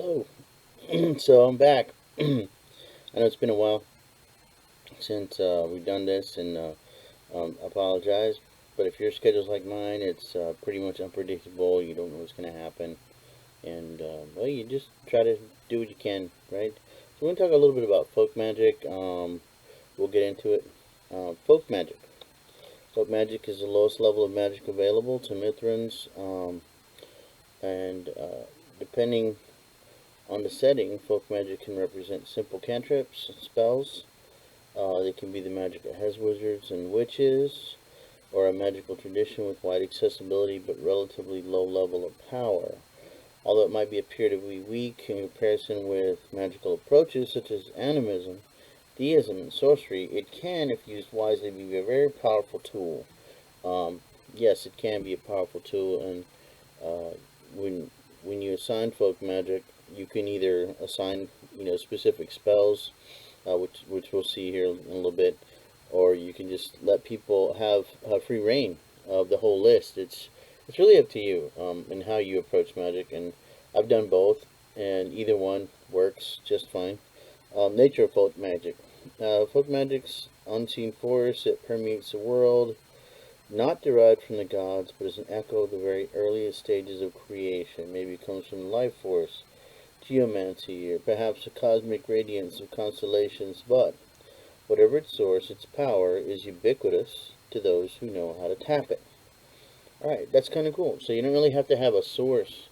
Hello. So I'm back. I know it's been a while since we've done this, and I apologize. But if your schedule's like mine, it's pretty much unpredictable. You don't know what's going to happen, and well, you just try to do what you can, right? So we're going to talk a little bit about folk magic. We'll get into it. Folk magic. Folk magic is the lowest level of magic available to Mithrans, and depending on the setting, folk magic can represent simple cantrips, spells. They can be the magic that has wizards and witches, or a magical tradition with wide accessibility but relatively low level of power. Although it might appear to be weak in comparison with magical approaches such as animism, deism, and sorcery, it can, if used wisely, be a very powerful tool. Um, yes, it can be a powerful tool, and uh, when you assign folk magic, you can either assign specific spells, which we'll see here in a little bit, or you can just let people have free reign of the whole list. It's really up to you, and how you approach magic, and I've done both, and either one works just fine. Nature of folk magic. Folk magic's unseen force. It permeates the world, not derived from the gods, but as an echo of the very earliest stages of creation. Maybe it comes from the life force, geomancy, or perhaps the cosmic radiance of constellations, but whatever its source, its power is ubiquitous to those who know how to tap it. Alright, that's kind of cool. So you don't really have to have a source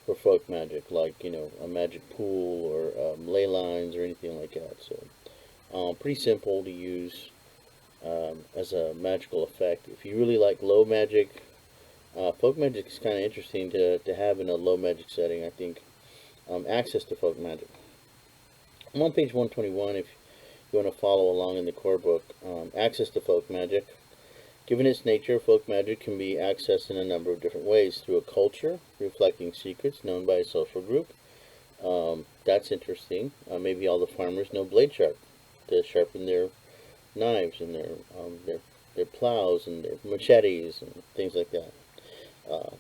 for folk magic, like, a magic pool or ley lines or anything like that. So, pretty simple to use as a magical effect. If you really like low magic, folk magic is kind of interesting to have in a low magic setting, I think. Access to folk magic. I'm on page 121 if you want to follow along in the core book. Access to folk magic. Given its nature, folk magic can be accessed in a number of different ways. Through a culture, reflecting secrets known by a social group. That's interesting. Maybe all the farmers know blade sharp to sharpen their knives and their plows and their machetes and things like that.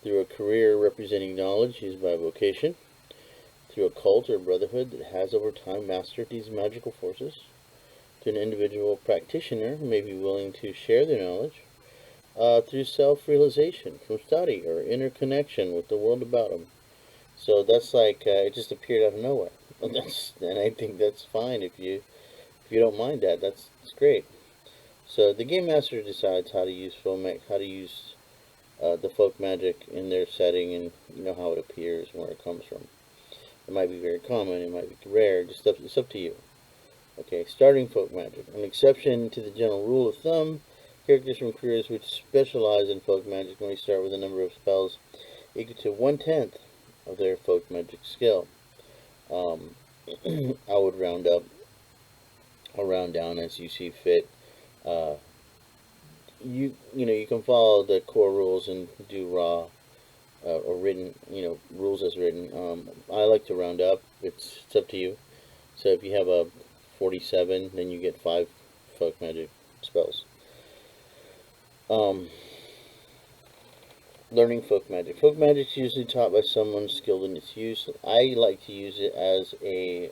Through a career representing knowledge used by vocation. Through a cult or brotherhood that has over time mastered these magical forces. To an individual practitioner who may be willing to share their knowledge. Through self-realization from study or interconnection with the world about them. So that's like it just appeared out of nowhere. And I think that's fine if you don't mind that. That's great. So the game master decides how to use the folk magic in their setting, and how it appears and where it comes from. It might be very common, it might be rare. It's up to you. Okay, starting folk magic. An exception to the general rule of thumb, characters from careers which specialize in folk magic only start with a number of spells equal to 1/10 of their folk magic skill. I would round up or round down as you see fit. Uh, you can follow the core rules and do raw or written, rules as written. I like to round up. It's up to you. So if you have a 47, then you get 5 folk magic spells. Learning folk magic. Folk magic is usually taught by someone skilled in its use. I like to use it as a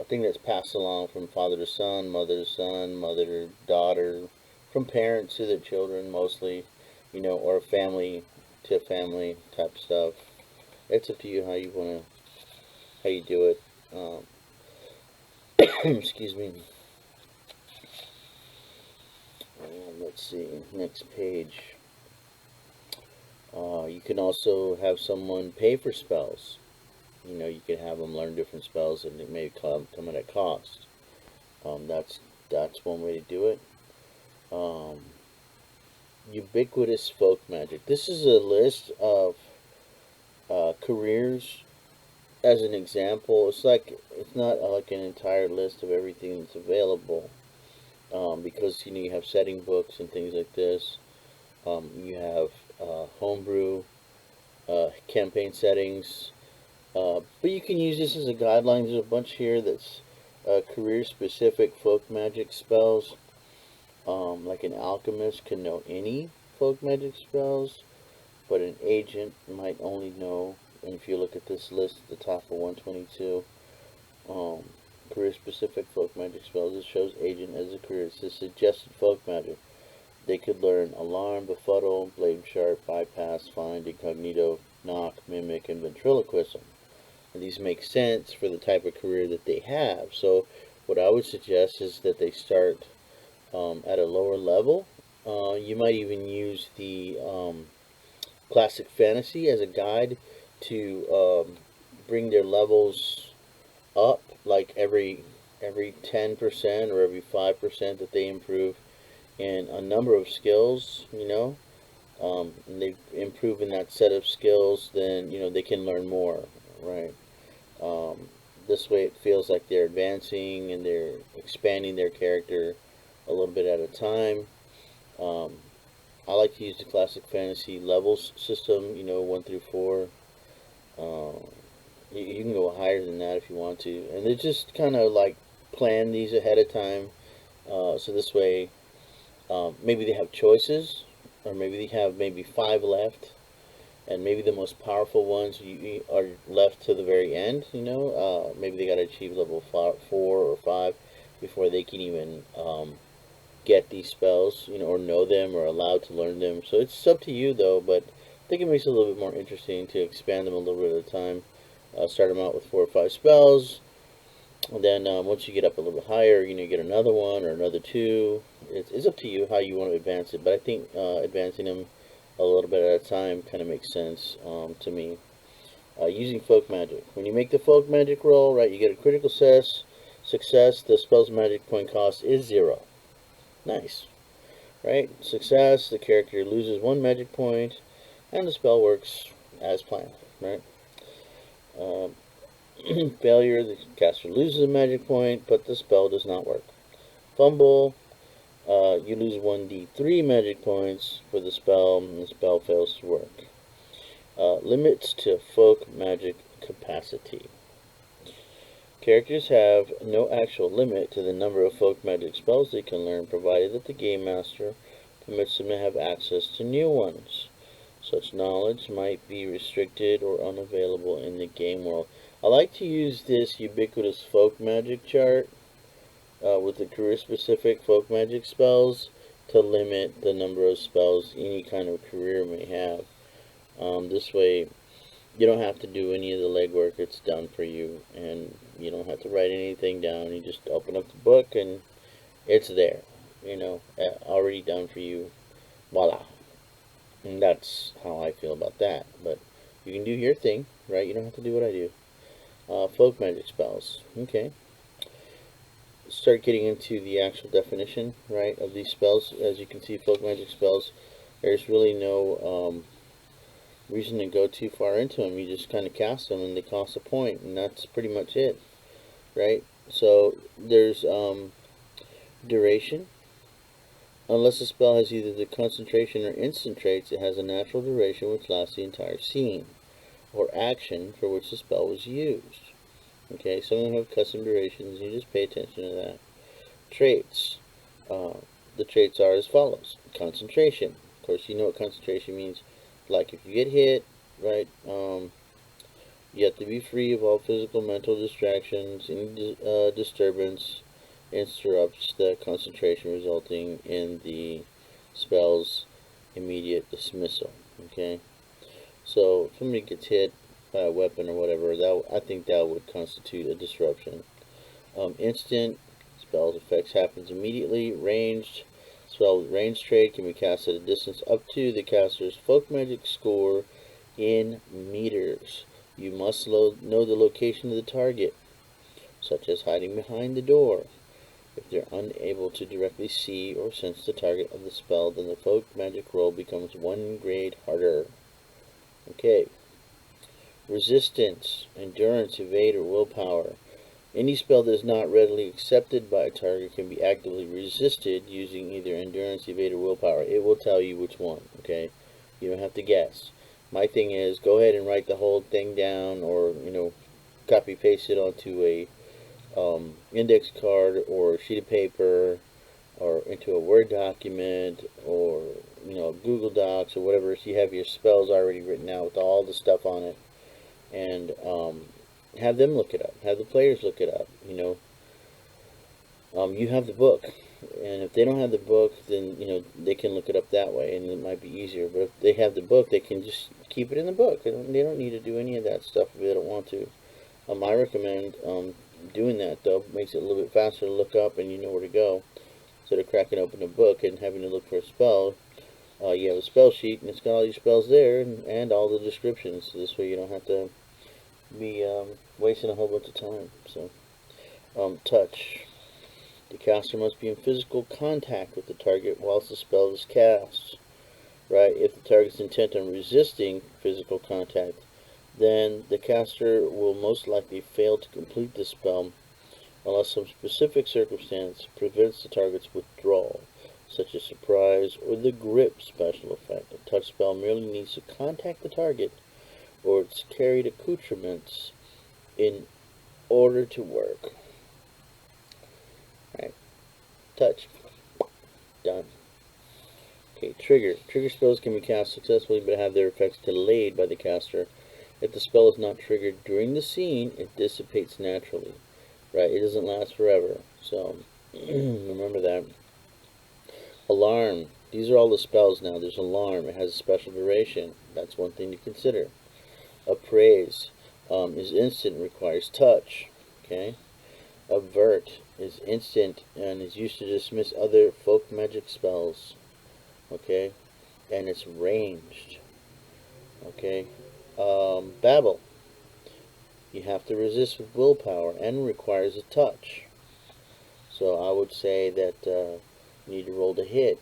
thing that's passed along from father to son, mother to daughter, from parents to their children mostly, or family to family type stuff. It's up to you how you do it. Excuse me. Let's see, next page. You can also have someone pay for spells. You can have them learn different spells, and it may come at a cost. That's one way to do it. Ubiquitous folk magic. This is a list of careers. As an example, it's not like an entire list of everything that's available, because you have setting books and things like this. You have homebrew, campaign settings, but you can use this as a guideline. There's a bunch here that's career-specific folk magic spells. Like an alchemist can know any folk magic spells, but an agent might only know And if you look at this list at the top of 122, career-specific folk magic spells, it shows agent as a career. It says suggested folk magic. They could learn alarm, befuddle, blade sharp, bypass, find, incognito, knock, mimic, and ventriloquism. And these make sense for the type of career that they have. So what I would suggest is that they start at a lower level. You might even use the classic fantasy as a guide to bring their levels up, like every 10% or every 5% that they improve in a number of skills, and they improve in that set of skills, then they can learn more, right? This way it feels like they're advancing and they're expanding their character a little bit at a time. I like to use the classic fantasy levels system, 1 through 4. You can go higher than that if you want to, and they just kind of like plan these ahead of time, so this way maybe they have choices, or maybe they have maybe 5 left, and maybe the most powerful ones you are left to the very end. Maybe they got to achieve level 4 or 5 before they can even get these spells, or know them or allowed to learn them. So it's up to you though, but I think it makes it a little bit more interesting to expand them a little bit at a time. Start them out with 4 or 5 spells, and then once you get up a little bit higher, you get another one or another 2. It's up to you how you want to advance it, but I think advancing them a little bit at a time kind of makes sense to me. Using folk magic. When you make the folk magic roll, right, you get a critical success. The spell's magic point cost is 0. Nice, right? Success, the character loses 1 magic point, and the spell works as planned, right? Failure, the caster loses a magic point, but the spell does not work. Fumble, you lose 1d3 magic points for the spell, and the spell fails to work. Limits to folk magic capacity. Characters have no actual limit to the number of folk magic spells they can learn, provided that the game master permits them to have access to new ones. Such knowledge might be restricted or unavailable in the game world. I like to use this Ubiquitous folk magic chart with the career-specific folk magic spells to limit the number of spells any kind of career may have. This way, you don't have to do any of the legwork. It's done for you, and you don't have to write anything down. You just open up the book, and it's there, already done for you. Voila. And that's how I feel about that. But you can do your thing, right? You don't have to do what I do. Folk magic spells. Okay. Start getting into the actual definition, right, of these spells. As you can see, folk magic spells, there's really no reason to go too far into them. You just kind of cast them, and they cost a point, and that's pretty much it, right? So there's duration. Unless a spell has either the concentration or instant traits, it has a natural duration which lasts the entire scene or action for which the spell was used. Okay, some of them have custom durations. You just pay attention to that. Traits. The traits are as follows. Concentration. Of course, you know what concentration means. Like if you get hit, right, you have to be free of all physical, mental distractions. Any disturbance interrupts the concentration, resulting in the spell's immediate dismissal. Okay, so if somebody gets hit by a weapon or whatever, I think that would constitute a disruption. Instant, spell's effects happens immediately. Ranged, spell with range trait can be cast at a distance up to the caster's folk magic score in meters. You must know the location of the target, such as hiding behind the door. If they're unable to directly see or sense the target of the spell, then the folk magic roll becomes 1 grade harder. Okay. Resistance, endurance, evade, or willpower. Any spell that is not readily accepted by a target can be actively resisted using either endurance, evade, or willpower. It will tell you which one, okay? You don't have to guess. My thing is, go ahead and write the whole thing down, or, copy paste it onto a index card or a sheet of paper, or into a Word document, or Google Docs, or whatever. So you have your spells already written out with all the stuff on it. and have them look it up. Have the players look it up. You have the book, and if they don't have the book, then they can look it up that way, and it might be easier. But if they have the book, they can just keep it in the book. They don't need to do any of that stuff if they don't want to. I recommend doing that, though. It makes it a little bit faster to look up, and you know where to go. Instead of cracking open a book and having to look for a spell, you have a spell sheet, and it's got all your spells there, and all the descriptions. So this way you don't have to be wasting a whole bunch of time. So, touch. The caster must be in physical contact with the target whilst the spell is cast. Right? If the target's intent on resisting physical contact, then the caster will most likely fail to complete the spell unless some specific circumstance prevents the target's withdrawal, such as surprise or the grip special effect. A touch spell merely needs to contact the target or its carried accoutrements in order to work. Right. Touch. Done. Okay, trigger. Trigger spells can be cast successfully but have their effects delayed by the caster. If the spell is not triggered during the scene, it dissipates naturally. Right, it doesn't last forever. So, remember that. Alarm. These are all the spells now. There's alarm. It has a special duration. That's one thing to consider. Appraise is instant, requires touch. Okay. Avert is instant and is used to dismiss other folk magic spells. Okay. And it's ranged. Okay. Babble. You have to resist with willpower and requires a touch. So I would say that you need to roll to hit.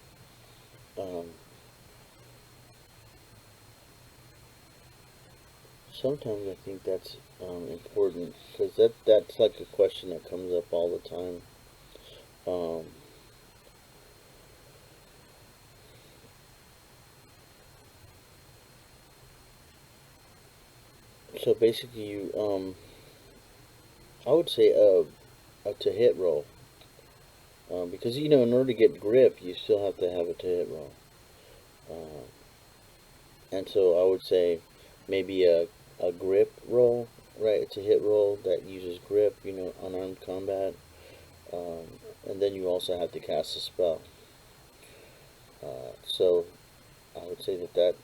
Sometimes I think that's important because that's like a question that comes up all the time. So basically, I would say a to hit roll, because in order to get grip, you still have to have a to hit roll, and so I would say maybe a grip roll, right? It's a hit roll that uses grip, unarmed combat, and then you also have to cast a spell. So I would say that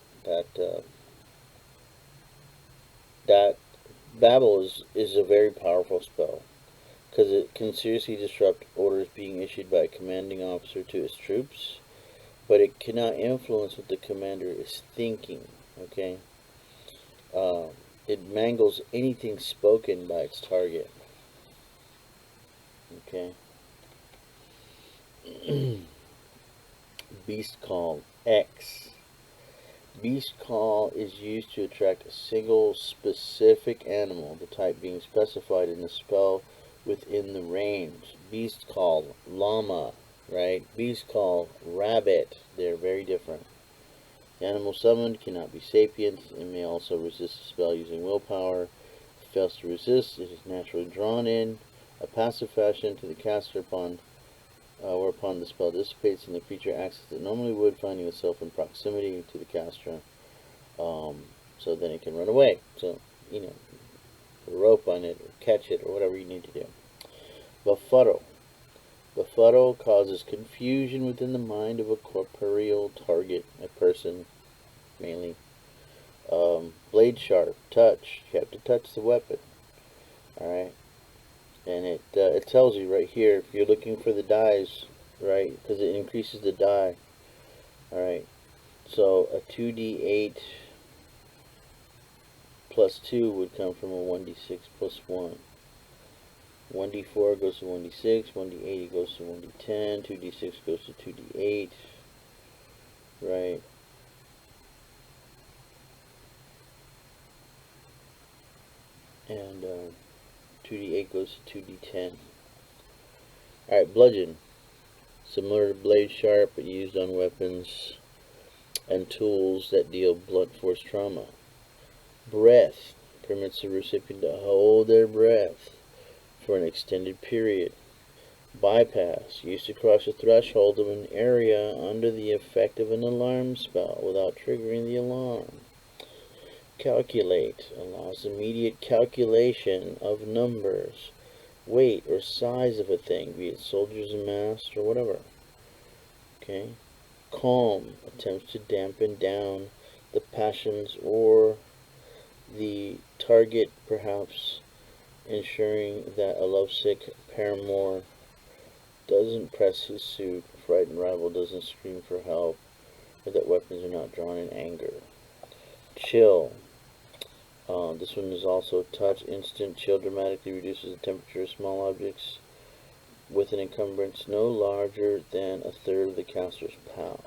Babel is a very powerful spell because it can seriously disrupt orders being issued by a commanding officer to his troops, but it cannot influence what the commander is thinking. Okay. It mangles anything spoken by its target. Okay. Beast Call X. Beast Call is used to attract a single specific animal, the type being specified in the spell within the range. Beast Call Llama, right? Beast Call Rabbit. They're very different. The animal summoned cannot be sapient and may also resist a spell using willpower. If it fails to resist, it is naturally drawn in a passive fashion to the caster whereupon the spell dissipates and the creature acts as it normally would, finding itself in proximity to the caster. So then it can run away. So, put a rope on it or catch it or whatever you need to do. Befuddle. Befuddle causes confusion within the mind of a corporeal target, a person, mainly. Blade Sharp. Touch. You have to touch the weapon. Alright. And it tells you right here if you're looking for the dies, right? Because it increases the die. Alright. So a 2d8 plus 2 would come from a 1d6 plus 1. 1d4 goes to 1d6, 1d8 goes to 1d10, 2d6 goes to 2d8, right? And 2d8 goes to 2d10. Alright, Bludgeon. Similar to Blade Sharp, but used on weapons and tools that deal blunt force trauma. Breath. Permits the recipient to hold their breath for an extended period. Bypass. Used to cross the threshold of an area under the effect of an alarm spell without triggering the alarm. Calculate allows immediate calculation of numbers, weight, or size of a thing, be it soldiers amassed or whatever. Okay. Calm attempts to dampen down the passions or the target, perhaps ensuring that a lovesick paramour doesn't press his suit, a frightened rival doesn't scream for help, or that weapons are not drawn in anger. Chill. This one is also touch. Instant chill dramatically reduces the temperature of small objects with an encumbrance no larger than a third of the caster's power.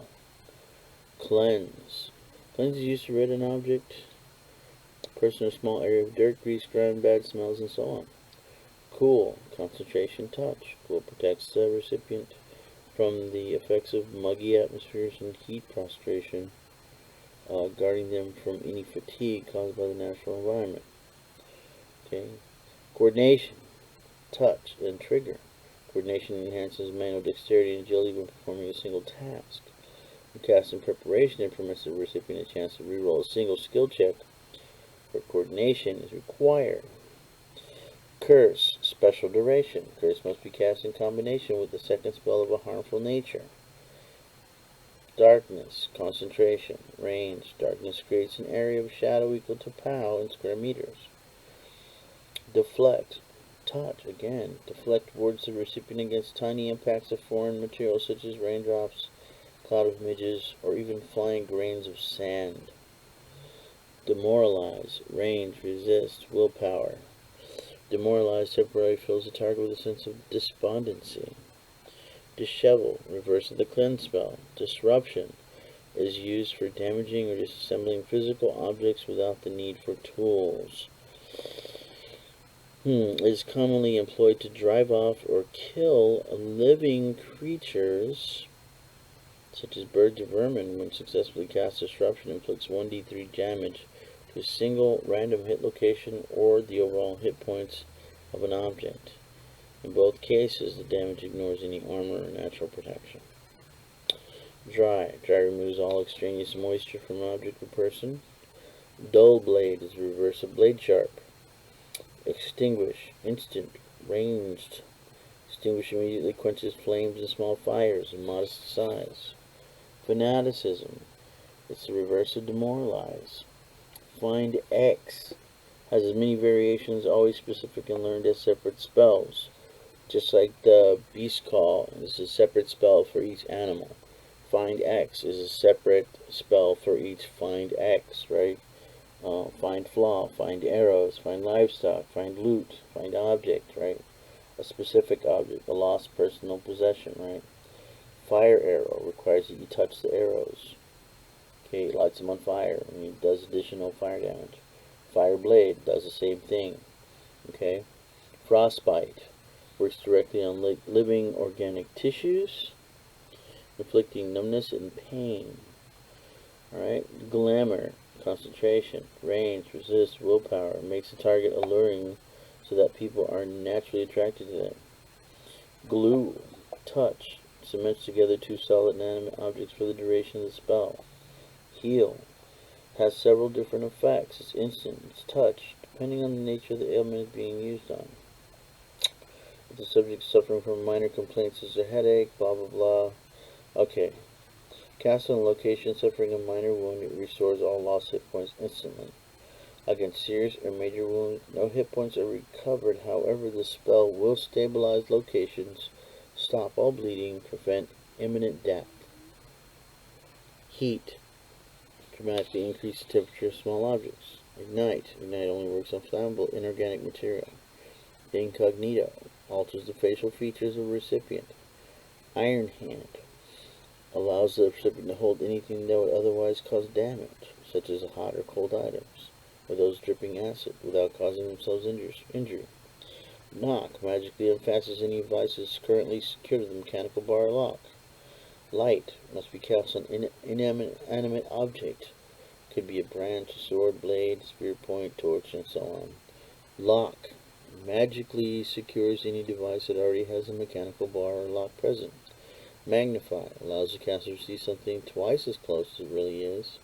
Cleanse. Cleanse is used to rid an object, person, or small area of dirt, grease, grime, bad smells, and so on. Cool. Concentration touch. Cool protects the recipient from the effects of muggy atmospheres and heat prostration, guarding them from any fatigue caused by the natural environment. Okay. Coordination, touch, and trigger. Coordination enhances manual dexterity and agility when performing a single task. When cast in preparation, it permits the recipient a chance to reroll a single skill check where coordination is required. Curse, special duration. Curse must be cast in combination with the second spell of a harmful nature. Darkness, concentration, range. Darkness creates an area of shadow equal to pow in square meters. Deflect, touch, again. Deflect towards the recipient against tiny impacts of foreign materials such as raindrops, cloud of midges, or even flying grains of sand. Demoralize, range, resist, willpower. Demoralize temporarily fills the target with a sense of despondency. Dishevel, reverse of the cleanse spell. Disruption is used for damaging or disassembling physical objects without the need for tools. It is commonly employed to drive off or kill living creatures, such as birds or vermin. When successfully cast, disruption inflicts 1d3 damage to a single random hit location or the overall hit points of an object. In both cases, the damage ignores any armor or natural protection. Dry. Dry removes all extraneous moisture from an object or person. Dull blade is the reverse of blade sharp. Extinguish. Instant. Ranged. Extinguish immediately quenches flames and small fires of modest size. Fanaticism. It's the reverse of demoralize. Find X. Has as many variations, always specific and learned as separate spells. Just like the Beast Call is a separate spell for each animal. Find X is a separate spell for each Find X, right? Find Flaw, find arrows, find livestock, find loot, find object, right? A specific object, a lost personal possession, right? Fire Arrow requires that you touch the arrows. Okay, it lights them on fire and it does additional fire damage. Fire Blade does the same thing. Okay? Frostbite works directly on living organic tissues, inflicting numbness and pain. Alright? Glamour, concentration, range, resist, willpower, makes the target alluring so that people are naturally attracted to them. Glue, touch, cements together two solid inanimate objects for the duration of the spell. Heal, has several different effects. It's instant, it's touch, depending on the nature of the ailment it's being used on. If the subject is suffering from minor complaints such as a headache, blah blah blah. Okay. Cast on a location suffering a minor wound, it restores all lost hit points instantly. Against serious or major wounds, no hit points are recovered. However, the spell will stabilize locations, stop all bleeding, prevent imminent death. Heat. Dramatically increase the temperature of small objects. Ignite. Ignite only works on flammable inorganic material. Incognito. Alters the facial features of a recipient. Iron Hand. Allows the recipient to hold anything that would otherwise cause damage, such as hot or cold items, or those dripping acid, without causing themselves injury. Knock. Magically unfastens any devices currently secured to the mechanical bar or lock. Light must be cast on inanimate object. Could be a branch, a sword, blade, spear point, torch, and so on. Lock magically secures any device that already has a mechanical bar or lock present. Magnify allows the caster to see something twice as close as it really is.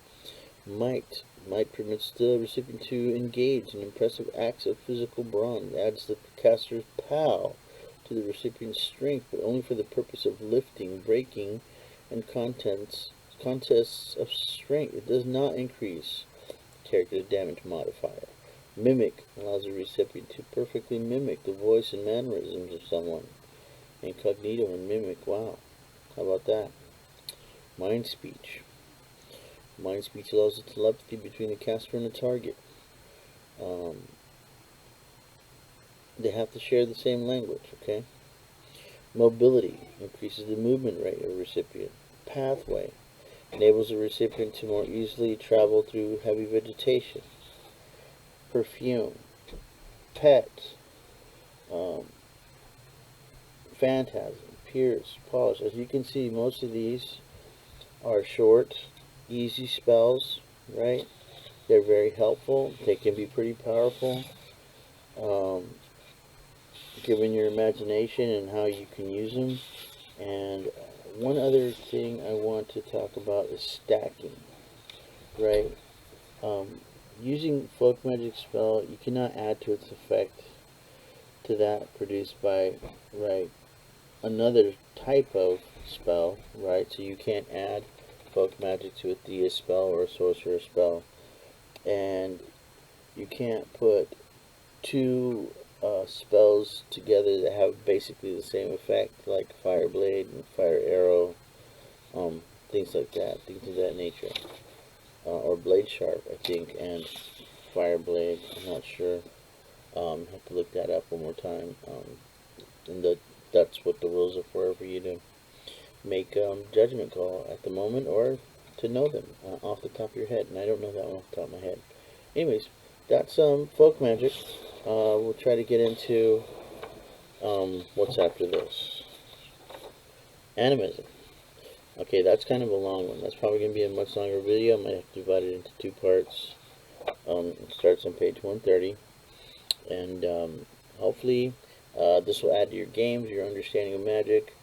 Might. Might permits the recipient to engage in impressive acts of physical brawn. It adds the caster's POW to the recipient's strength, but only for the purpose of lifting, breaking, and contests of strength. It does not increase character damage modifier. Mimic allows the recipient to perfectly mimic the voice and mannerisms of someone. Incognito and mimic. Wow. How about that? Mind speech. Mind speech allows the telepathy between the caster and the target. They have to share the same language, okay? Mobility increases the movement rate of the recipient. Pathway enables the recipient to more easily travel through heavy vegetation. Perfume. Pet. Phantasm. Pierce. Polish. As you can see, most of these are short, easy spells, right? They're very helpful. They can be pretty powerful. Given your imagination and how you can use them. And one other thing I want to talk about is stacking, right? Using folk magic spell, you cannot add to its effect to that produced by, right, another type of spell, right? So you can't add folk magic to a theist spell or a sorcerer spell, and you can't put two spells together that have basically the same effect, like Fire Blade and Fire Arrow, things like that, things of that nature, or Blade Sharp, I think, and Fire Blade. I'm not sure. Have to look that up one more time. And that's what the rules are for you to make judgment call at the moment, or to know them off the top of your head. And I don't know that one off the top of my head. Anyways, that's folk magic. We'll try to get into what's after this. Animism. Okay, that's kind of a long one. That's probably going to be a much longer video. I might have to divide it into two parts. It starts on page 130. And hopefully this will add to your games, your understanding of magic.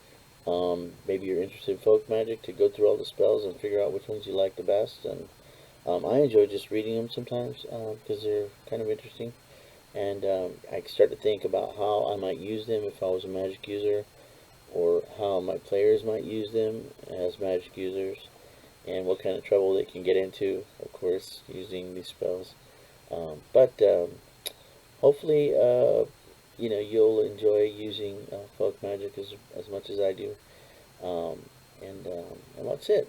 Maybe you're interested in folk magic, to go through all the spells and figure out which ones you like the best. And I enjoy just reading them sometimes because they're kind of interesting. And I start to think about how I might use them if I was a magic user, or how my players might use them as magic users, and what kind of trouble they can get into, of course, using these spells. But hopefully, you'll enjoy using folk magic as much as I do. And that's it.